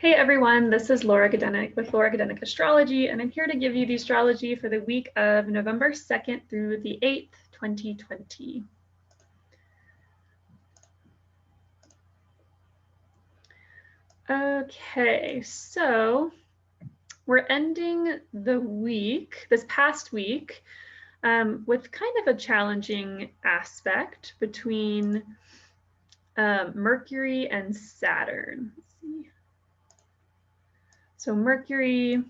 Hey everyone, this is Laura Gadenik with Laura Gadenik Astrology, and I'm here to give you the astrology for the week of November 2nd through the 8th, 2020. Okay, so we're ending the week, this past week, with kind of a challenging aspect between Mercury and Saturn. Let's see. So Mercury,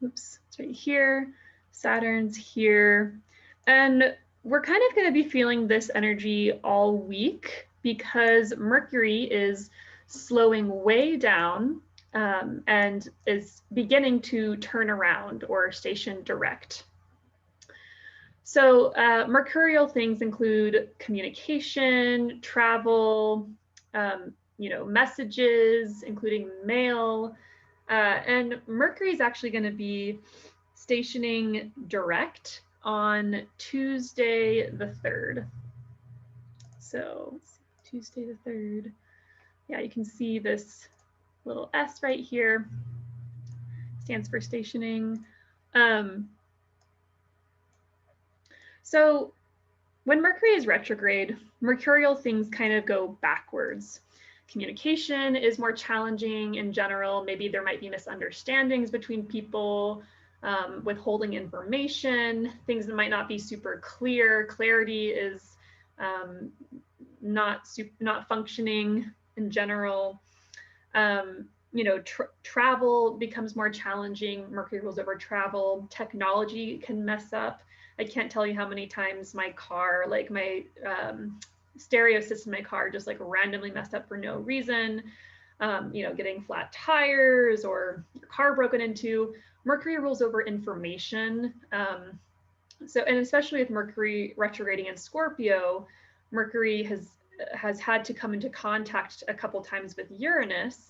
oops, it's right here. Saturn's here. And we're kind of going to be feeling this energy all week because Mercury is slowing way down and is beginning to turn around or station direct. So mercurial things include communication, travel, messages, including mail, and Mercury is actually going to be stationing direct on Tuesday the 3rd. So Tuesday the 3rd. Yeah, you can see this little S right here. Stands for stationing. So when Mercury is retrograde, mercurial things kind of go backwards. Communication is more challenging in general. Maybe there might be misunderstandings between people, withholding information, things that might not be super clear. Clarity is not functioning in general. Travel becomes more challenging. Mercury rules over travel. Technology can mess up. I can't tell you how many times my car, like my stereo system in my car just like randomly messed up for no reason. Getting flat tires or your car broken into. Mercury rules over information. And especially with Mercury retrograding in Scorpio, Mercury has had to come into contact a couple times with Uranus.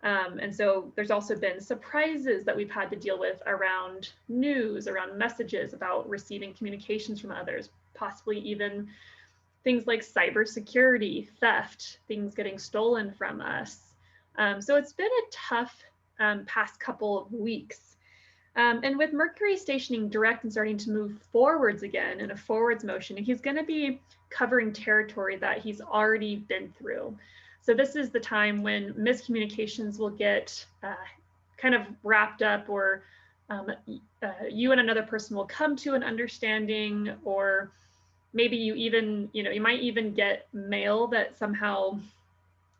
And so there's also been surprises that we've had to deal with around news, around messages, about receiving communications from others, possibly even things like cybersecurity, theft, things getting stolen from us. So it's been a tough past couple of weeks. And with Mercury stationing direct and starting to move forwards again in a forwards motion, he's going to be covering territory that he's already been through. So this is the time when miscommunications will get kind of wrapped up, or you and another person will come to an understanding, or maybe you might even get mail that somehow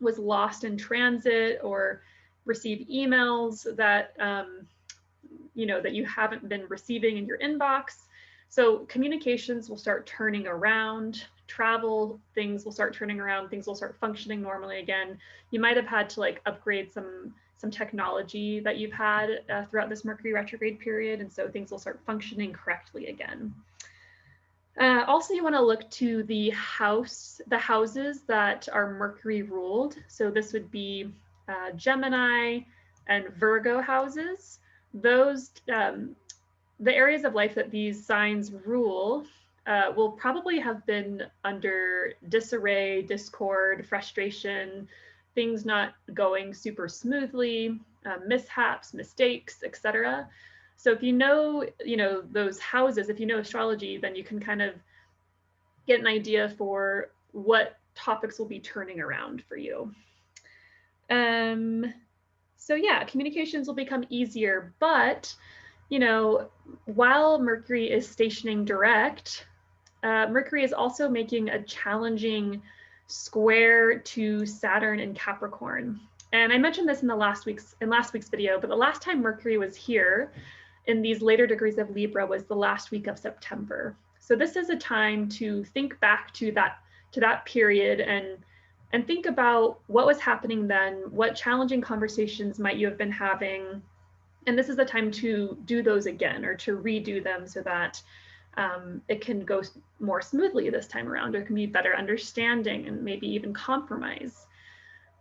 was lost in transit, or receive emails that that you haven't been receiving in your inbox. So communications will start turning around. Travel things will start turning around. Things will start functioning normally again. You might have had to like upgrade some technology that you've had throughout this Mercury retrograde period, and so things will start functioning correctly again. Also, you want to look to the houses that are Mercury ruled. So this would be Gemini and Virgo houses. Those the areas of life that these signs rule will probably have been under disarray, discord, frustration, things not going super smoothly, mishaps, mistakes, etc. So if you know those houses, if you know astrology, then you can kind of get an idea for what topics will be turning around for you. So yeah, communications will become easier, but while Mercury is stationing direct, Mercury is also making a challenging square to Saturn in Capricorn. And I mentioned this in last week's video, but the last time Mercury was here in these later degrees of Libra was the last week of September. So this is a time to think back to that period and think about what was happening then, what challenging conversations might you have been having. And this is the time to do those again, or to redo them, so that it can go more smoothly this time around, or can be better understanding and maybe even compromise.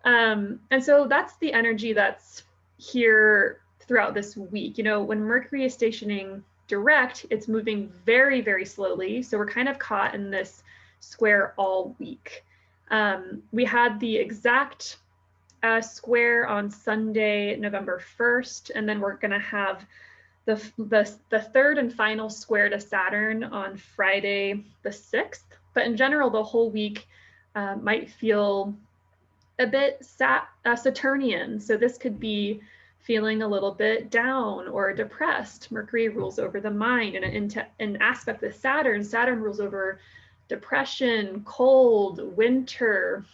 And so that's the energy that's here throughout this week. When Mercury is stationing direct, it's moving very, very slowly. So we're kind of caught in this square all week. We had the exact square on Sunday, November 1st, and then we're going to have the third and final square to Saturn on Friday the 6th. But in general, the whole week might feel a bit Saturnian. So this could be feeling a little bit down or depressed. Mercury rules over the mind, and an aspect with Saturn, Saturn rules over depression, cold, winter,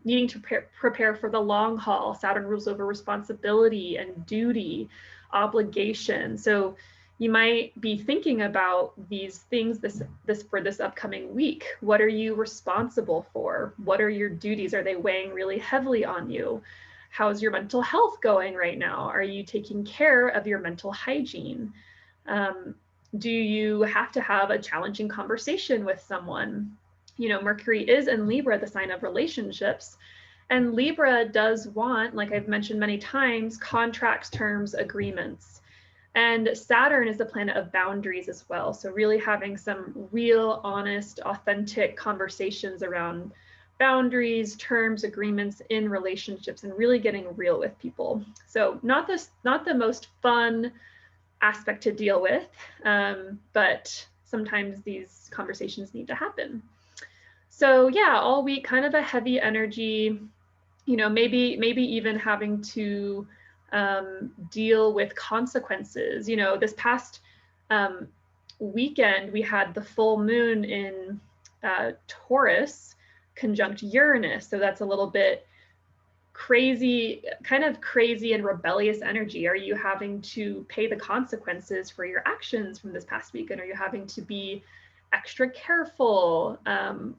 needing to prepare for the long haul. Saturn rules over responsibility and duty, obligation. So you might be thinking about these things for this upcoming week. What are you responsible for? What are your duties? Are they weighing really heavily on you? How's your mental health going right now? Are you taking care of your mental hygiene? Do you have to have a challenging conversation with someone? You know, Mercury is in Libra, the sign of relationships. And Libra does want, like I've mentioned many times, contracts, terms, agreements. And Saturn is the planet of boundaries as well. So really having some real, honest, authentic conversations around boundaries, terms, agreements in relationships, and really getting real with people. So not the most fun aspect to deal with, but sometimes these conversations need to happen. So yeah, all week, kind of a heavy energy, you know, maybe even having to deal with consequences. You know, this past weekend, we had the full moon in Taurus conjunct Uranus. So that's a little bit crazy, kind of crazy and rebellious energy. Are you having to pay the consequences for your actions from this past weekend? Are you having to be extra careful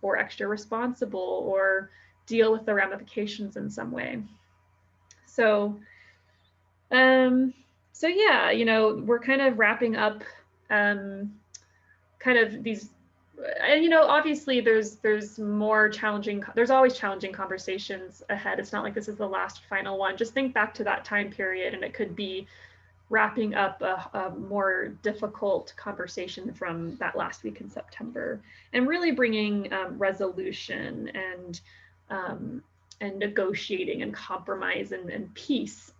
or extra responsible or deal with the ramifications in some way? So yeah, you know, we're kind of wrapping up kind of these, and you know, obviously there's more challenging, there's always challenging conversations ahead. It's not like this is the last final one. Just think back to that time period, and it could be wrapping up a more difficult conversation from that last week in September, and really bringing resolution and negotiating and compromise and peace.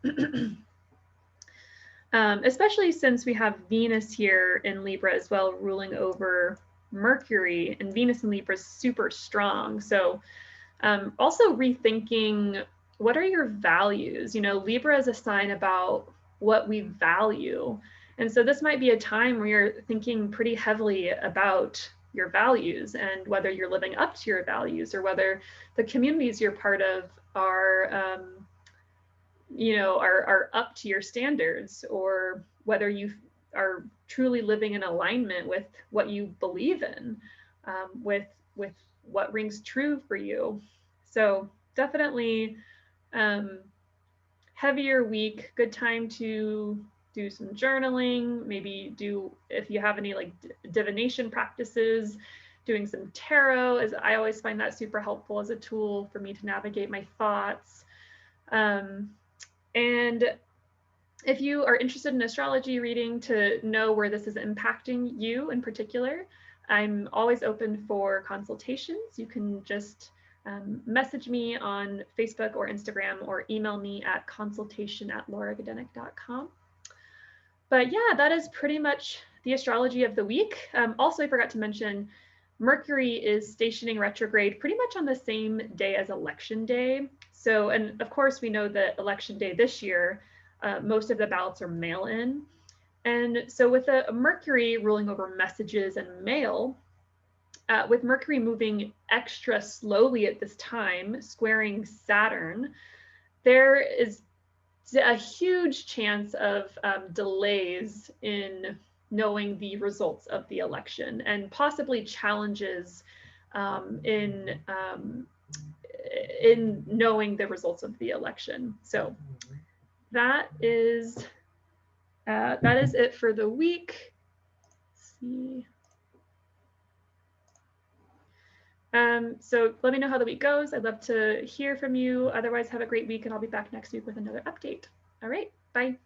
Especially since we have Venus here in Libra as well, ruling over Mercury, and Venus in Libra is super strong. So also rethinking, what are your values? You know, Libra is a sign about what we value. And so this might be a time where you're thinking pretty heavily about your values and whether you're living up to your values, or whether the communities you're part of are, you know, are up to your standards, or whether you are truly living in alignment with what you believe in, with what rings true for you. So definitely heavier week, good time to do some journaling, maybe do, if you have any like divination practices, doing some tarot, as I always find that super helpful as a tool for me to navigate my thoughts. And if you are interested in astrology reading to know where this is impacting you in particular, I'm always open for consultations. You can just message me on Facebook or Instagram, or email me at consultation@lauragadenick.com. But yeah, that is pretty much the astrology of the week. Also, I forgot to mention, Mercury is stationing retrograde pretty much on the same day as election day. So, and of course, we know that election day this year, most of the ballots are mail-in. And so with a Mercury ruling over messages and mail, with Mercury moving extra slowly at this time, squaring Saturn, there is a huge chance of delays in knowing the results of the election, and possibly challenges in knowing the results of the election. So that is it for the week. Let's see. So let me know how the week goes. I'd love to hear from you. Otherwise, have a great week, and I'll be back next week with another update. All right, bye.